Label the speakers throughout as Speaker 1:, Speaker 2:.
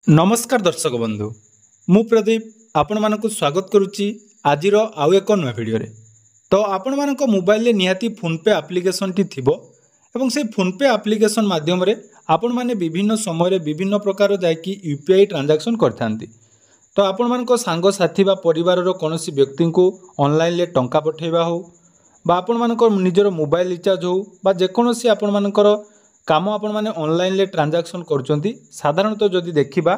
Speaker 1: नमस्कार दर्शक बंधु मु प्रदीप आपण मानक स्वागत करुच्ची आज आउ एक नुआ भिडियो तो आपण मानक मोबाइल निहाती फोनपे आप्लिकेसन टी थिबो एवं से फोनपे आप्लिकेसन माध्यम रे आपण माने विभिन्न समय विभिन्न प्रकार जाकि यूपीआई ट्रांजैक्शन करथांती। तो आपण मानक सांग साथी बा परिवार रो कोनोसी व्यक्ति को ऑनलाइन ले टंका पठेबा हो बा आपण मानक निजर मोबाइल रिचार्ज हो बा जेकोसी आपण मानकर काम आपण माने ऑनलाइन ले ट्रांजैक्शन करचंती। साधारणतः जदि देखिबा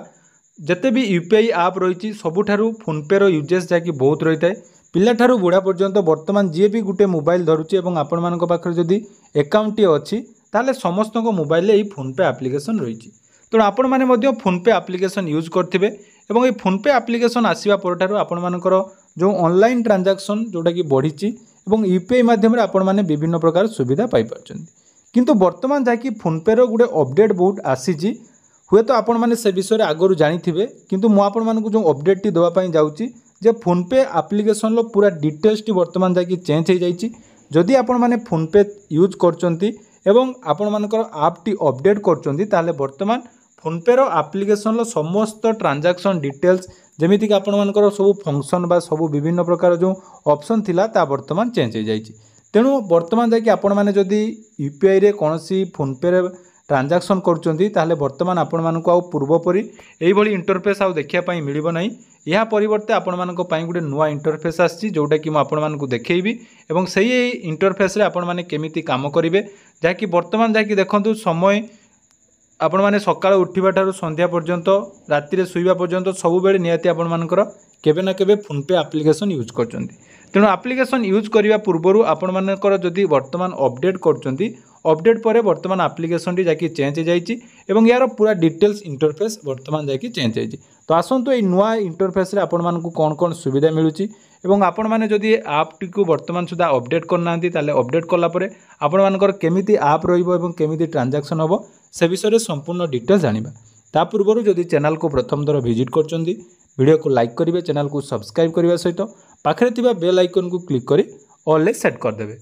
Speaker 1: जते भी यूपीआई ऐप रही सबुठारु फोनपे रो यूजेस जाकि बहुत रही है। पिलाठारु बुढ़ा पर्यंत वर्तमान जी भी गोटे मोबाइल धरुची एवं आपण मानक पाखरे जदि अकाउंट अच्छी ताले समस्त मोबाइल ये फोनपे आप्लिकेसन रही। तेणु आपण माने मध्य फोनपे आप्लिकेसन यूज करथिबे एवं ये फोनपे आप्लिकेसन आसीबा परठारु आपण मानकर जो ऑनलाइन ट्रांजैक्शन जोटा कि बढ़ी एवं यूपीआई माध्यम आपण माने विभिन्न प्रकार सुविधा पाई पारछन्ती। किंतु वर्तमान जाकि फोनपे रो गोटे अपडेट बहुत आसी हुए तो आपण माने से विषय आगु जानी किंतु मु आपण मानकु जो अपडेट टी देवा पई जाउची जे फोनपे आप्लिकेसन लो पूरा डिटेल्स टी वर्तमान जाकि चेंज हो जाइछि। जदि आपण माने फोनपे यूज करचंती एवं आपण मानकर ऐप टी अपडेट करचंती ताले वर्तमान फोनपे रो आप्लिकेसन लो समस्त ट्रांजैक्शन डिटेल्स जेमिति कि आपण मानकर सब फंक्शन बा सब विभिन्न प्रकार जो ऑप्शन थिला ता वर्तमान चेंज हो जाइछि। तेणु वर्तमान जाकि आपण माने जदि यूपीआई रे कोनोसी फोनपे रे ट्रांजैक्शन करचंती ताले वर्तमान आपण मानकु आ पूर्वपरि एई भली इंटरफेस आ देखिया पई मिलिबो नाही। या परिवर्ते आपण मानक पई गुटे नुवा इंटरफेस आछि जोटा कि म आपण मानकु देखैबी एवं सही इंटरफेस रे आपण माने केमिति काम करिवे जाकि वर्तमान जाकि देखंतु समय आपण माने सकाळ उठिबा ठारू संध्या पर्यंत राति रे सुइबा पर्यंत सब बेले नियति आपण मानकर केबे ना केबे फोनपे आप्लिकेसन यूज करचंती। तेणु आप्लिकेसन यूज करने पूर्वर आपण मानकर जदि वर्तमान अपडेट करचंती अपडेट पर वर्तमान आप्लिकेसन टी जाकि चेंज जाइछि एवं यार पूरा डिटेल्स इंटरफेस वर्तमान जाकि चेंज जाइछि। तो आसंतु ए नुआ इंटरफेस रे आपण मानकु कोन कोन सुविधा मिलुछि एवं आपण माने जदि ऐप टी को वर्तमान सुधा अपडेट करनांती ताले अपडेट कला परे आपण मानकर केमिति ऐप रहिबो एवं केमिति ट्रांजैक्शन होबो से विषय रे संपूर्ण डिटेल्स जानिबा। ता पूर्वर जदि चैनल को प्रथम दर विजिट करचंती वीडियो को लाइक करिवे चैनल को सब्सक्राइब करबा सहित पाखरे थिबा बेल आइकन को क्लिक करी ऑल ले सेट कर देबे।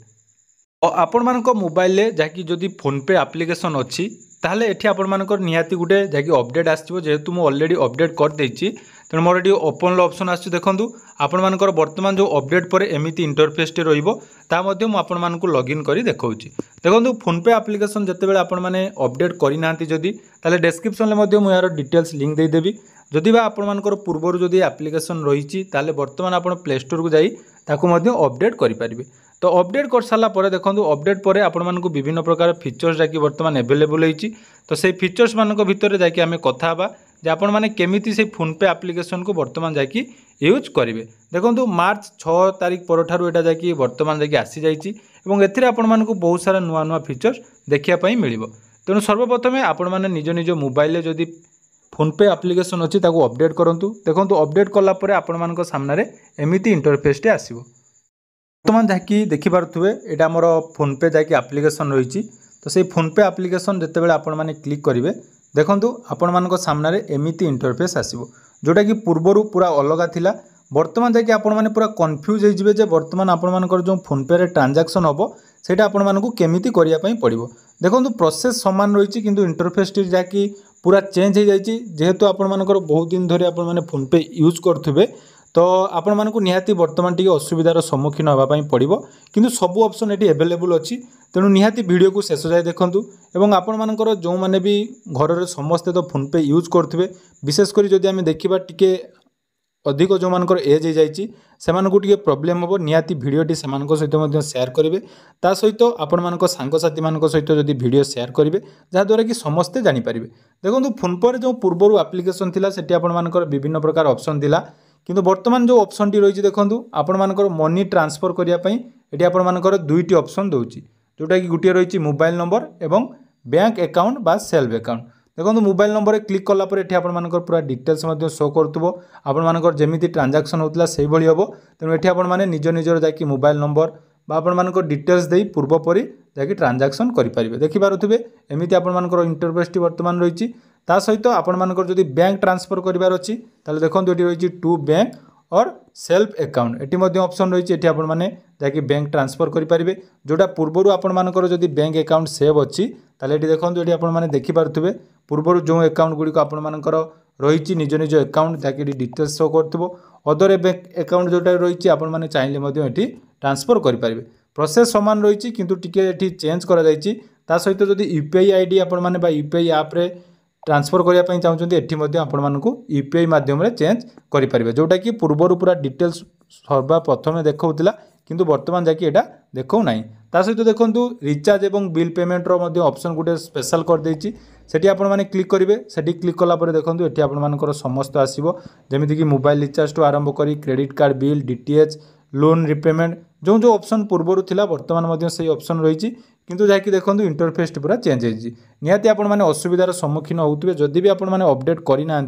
Speaker 1: और आपण मानक मोबाइल ले जाकि जदि फोनपे आप्लिकेसन अच्छी ताहले एठी आपण मानकर निहाती गुटे जाकि अपडेट आसीबो जेहेतु मु ऑलरेडी अपडेट कर देछि तेणु मोर एठी ओपन लो ऑप्शन आछि देखंतु आपण मानकर वर्तमान जो अपडेट पर एमिति इंटरफेस टे रहिबो ता मध्ये मु आपण मानकु लॉगिन करी देखौछि। देखंतु फोनपे आप्लिकेसन जते बेले आपण माने अपडेट करि नांती जदि ताले डिस्क्रिप्शन ले मध्ये मु यार डिटेल्स लिंक दे देबी। जदि बा आपण मानकर पूर्वर जदि एप्लिकेशन रही ताले वर्तमान आपण प्ले स्टोर को जाई ताकू मध्ये अपडेट करि परिबे। तो अपडेट कर सारा पर देखो अपडेट पर आपण मानकु विभिन्न प्रकार फीचर्स जाकि वर्तमान अवेलेबल होईची। तो से फीचर्स मानक भितर जाकि आमे कथा हबा जे आपण माने केमिति से फोनपे आप्लिकेशन को वर्तमान जाकि यूज करिवे। देखो मार्च 6 तारिख परठारु एटा जाकि वर्तमान जाकि आसी जाईची एवं एथिरे आपण मानकु बहुत सारा नुआ नुआ फीचर्स देखिया पई मिलिबो। तेणु सर्वप्रथमे आपण माने निज निज मोबाइल जदि फोनपे आप्लिकेशन अच्छी ताकू अपडेट करंतु। देखंतु अपडेट कला परे आपण मानक सामने रे एमिति इंटरफेस टे आसीबो। वर्तमान जाकि देखि पारुथुवे एटा हमर फोनपे जाकि आप्लिकेशन रही। तो से फोनपे आप्लिकेशन जते बेले आपण माने क्लिक करिवे देखंतु आपण मानक सामने रे एमिति इंटरफेस आसीबो जोटा कि पूर्वरु पूरा अलगा थिला। वर्तमान जाकि आपण माने पूरा कन्फ्यूज होई जिवे जे वर्तमान आपण मानकर जो फोनपे रे ट्रांजैक्शन होबो सेटा आपण मानकु केमिति करिया पई पड़िबो। देखंतु प्रोसेस समान रही किंतु इंटरफेस टी जाकि पूरा चेंज हो जाइए जेहेतु आपण मानकर बहुत दिन धरी आपण माने फोनपे यूज करथुबे तो आपण मानकु निहाती वर्तमान टी असुविधार सम्मुखीन होबा पई पड़िबो किंतु सब ऑप्शन एटी अवेलेबल अछि। तेणु निहाती वीडियो को शेष जाए देखंतु एवं आपण मानकर जो माने भी घर रे समस्त तो फोनपे यूज करथुबे विशेष करी जदि आमे देखिबा टिके अधिक जो मानकर एज हो जाइए सेमानकु टिके प्रॉब्लम होबो निहाती वीडियोटी सेमानक सहित मध्य शेयर करिवे। ता सहित आपण मानक सांगसाथी मानक सहित जदि वीडियो शेयर करिवे जहा द्वारा कि समस्ते जानि परिबे। देखंतु फोनपे रे जो पूर्वरु एप्लिकेशन थिला सेठी आपण मानकर विभिन्न प्रकार ऑप्शन थिला किंतु वर्तमान जो ऑप्शन टी रही देखंतु आपण मानकर मनी ट्रांसफर करिया पई एठी आपण मानकर दुईटी ऑप्शन दोउची जोटा कि गुटिया रही मोबाइल नंबर एवं बैंक अकाउंट बा सेल्फ अकाउंट। देखो मोबाइल नंबर क्लिक कला पर एठी आपण मानकर पूरा डिटेल्स मध्य शो करथुबो आपण मानकर जेमिति ट्रांजैक्शन होतला सेही भली हबो। तेणु एठी आपण माने निज निजर जाकि मोबाइल नंबर बा आपण मानकर डिटेल्स देई पूर्व परि जाकि ट्रांजैक्शन करि परिबे। देखि पारुथुबे एमिति आपण मानकर इंटरफेस टी वर्तमान रही। ता सहित आपण मानकर जदि बैंक ट्रांसफर करिवार अछि ताले देखंतु एठी रही टू बैंक और सेल्फ अकाउंट एटी मध्य ऑप्शन रही एठी आपण माने जाकि बैंक ट्रांसफर करि परिबे जोटा पूर्वरु आपण मानकर जदि बैंक अकाउंट सेव अछि ताले एठी देखंतु एठी आपण माने देखि पारुथुबे पूर्वरु जो अकाउंट गुडी को आपण मानकर रही निज निज अकाउंट जहाँकि डिटेल्स शो कर अदर अकाउंट जोटा रही आपण मैंने चाहिए ये ट्रांसफर करेंगे प्रोसेस सामान रही किंतु टिके चेंज कर सहित जदि यूपीआई आईडी आपण मैंने यूपीआई आप्रे ट्रांसफर करने चाहते ये आपण यूपीआई मध्यम चेंज करेंगे जोटा कि पूर्वर पूरा डिटेल्स सर्वप्रथम देखा किंतु बर्तमान जाकि एटा देखो ना ता सहित देखो रिचार्ज और बिल पेमेंट ऑप्शन गोटे स्पेशल कर देछि सेठी आपण माने क्लिक करेंगे सेठी क्लिक कला परे देखो ये आपर समस्त आसो जमीक मोबाइल रिचार्ज टू आरंभ करी credit card bill DTH loan repayment जो जो ऑप्शन पूर्वर थिला वर्तमान से ऑप्शन रही किंतु जाकि देखो इंटरफेस पूरा चेंज होती निहाती आपण माने असुविधार सम्मुखीन होउतबे जदि भी आपण माने अपडेट करना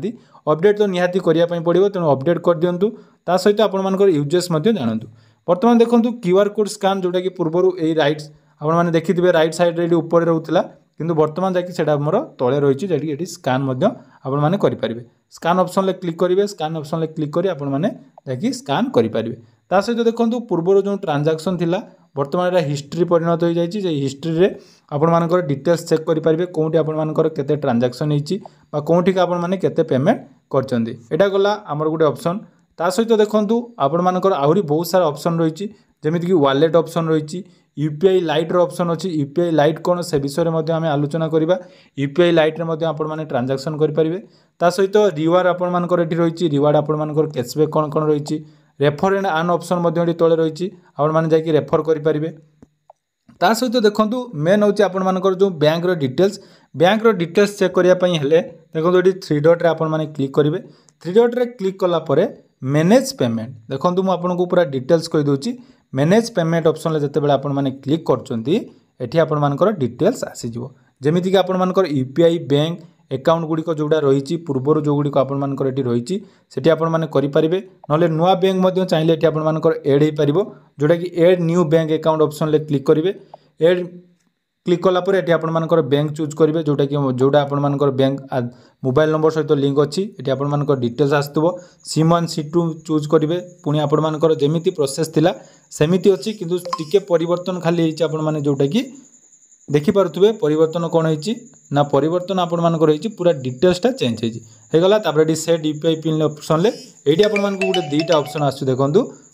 Speaker 1: अपडेट तो निहाती करिया पड़ो तेणु अपडेट कर दिंतु ता सहित आपण मानकर यूजेस जानतु बर्तमान देखो क्यूआर कोड स्कान जोटा कि पूर्वर यही राइट्स आपने देखिए राइट साइड रे ऊपर रोला किंतु बर्तमान जाकि मोर तले रही ये स्कान आपण मैंने करेंगे स्कान ऑप्शन क्लिक करेंगे स्कान ऑप्शन क्लिक कर आपने स्कान करेंगे ता सहित देखो पूर्वर जो ट्रांजैक्शन थिला बर्तमान हिस्ट्री परिणत हो जाए हिस्ट्री रे आपण मानकर डिटेल्स चेक करेंगे कौटी आपण मानकर केते ट्रांजैक्शन होती कौटी आपण माने केते पेमेंट करचंदी एटा गला आमर गोटे ऑप्शन ता सहित देखो आपण मानकर आहुरी बहुत सारा ऑप्शन रही जमीक वालेट ऑप्शन रही यूपीआई लाइट ऑप्शन अच्छी यूपीआई लाइट कौन से विषय में आम आलोचना करवा यूपीआई लाइट रे आपण माने ट्रांजैक्शन करेंगे ता सहित रिवार्ड आपण मानकर एठी रही रिवार्ड आपण मानकर कैशबैक कौन कौन रही रेफर एंड आन ऑप्शन तले रही आपण माने जाकि रेफर करेंगे ता सहित देखो मेन हूँ आपण मानकर जो बैंक रो डिटेल्स चेक करने देखो ये थ्री डॉट रे आपण माने क्लिक करेंगे थ्री डॉट रे क्लिक कला परे मैनेज पेमेंट देखो मुझे आपको पूरा डिटेल्स कहीदे मैनेज पेमेंट ऑप्शन जिते आपण माने क्लिक करती आपण मानकर डिटेल्स आसीजो जमीक कि आपण मानकर यूपीआई बैंक अकाउंट गुड़िक जोड़ा रही पूर्वर जो गुड़िक आपण मानकर एटी रही सेठी आपण माने करेंगे ना नुआ बैंक चाहिए ये आपण मानकर एड हो पार जोटा कि add new bank account option click करेंगे एड क्लिक कलापर ये आपण मानकर बैंक चूज करेंगे जोटा कि जोड़ा आपण मानकर बैंक मोबाइल नंबर सहित लिंक अच्छी ये आपण मानकर डिटेल्स आसुव C1 C2 चूज करेंगे पुणी आपण मानकर जेमिति प्रोसेस थिला सेमिति अच्छी किंतु टिके परिवर्तन खाली आपण माने जोटा कि देखिपे परिवर्तन कौन होती ना परिवर्तन आपण मानकर होती पूरा डिटेल्सटा चेंज होगला तापर सेट यूपीआई पिन ऑप्शन ये आपण मानक गोटे दुईटा ऑप्शन आसु देखो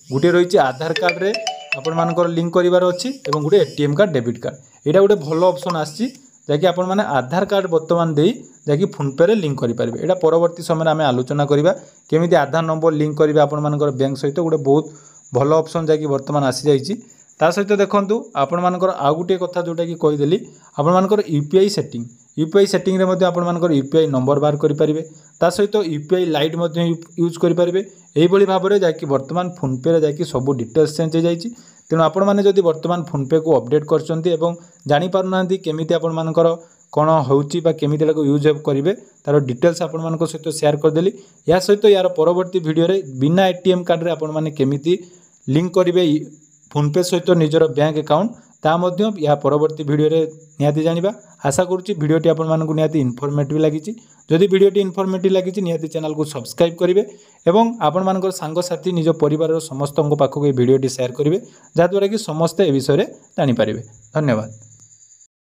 Speaker 1: गोटे रही आधार कार्ड रे आपण मानकर लिंक करिवार अच्छी और गोटे एटीएम कार्ड डेबिट कार्ड यहाँ गोटे भल ऑप्शन आसी जहाँकि आपण माने आधार कार्ड बर्तमान दे जहाँकि फोनपे रे लिंक करेंगे यहाँ परवर्ती समय आम आलोचना करवा केमी आधार नंबर लिंक करेंगे आपण मानकर बैंक सहित गोटे बहुत भल ऑप्शन जहाँकि बर्तमान आसी जाइए ता सहित देखो आपण मानकर आउ गोटे कथा जोटा कि कहीदेली आपण मानकर यूपीआई सेटिंग रे मध्य आपण मानकर यूपीआई नंबर बार करेंगे ता सहित यूपीआई लाइट यूज करेंगे यही भाव में जहाँकि बर्तमान फोनपे जहाँकि सब डिटेल्स चेंज हो जाए तेणु आपण मैंने जदि बर्तमान फोनपे को अपडेट कर जापर ना केमी आपण मानकर कौन होमी यूज करेंगे तार डिटेल्स आपण मान सहित शेयर करदेली या सहित यार परवर्ती वीडियो बिना एटीएम कार्ड रे आपण मैंने केमी लिंक करेंगे फोनपे सहित निजर बैंक अकाउंट ता या परवर्ती वीडियो निहाती जानिबा आशा करुच्ची वीडियोटी आपण मानकु निहाती इनफॉर्मेटिव लगी जदि वीडियोटी इनफॉर्मेटिव लगी निहाती चैनल को सब्सक्राइब करेंगे एवं आपण मानकर सांगसाथी निज परिवार समस्त पाखक वीडियोटी शेयर करेंगे जहाँद्वारा कि समस्ते ए विषय जानीपारे। धन्यवाद।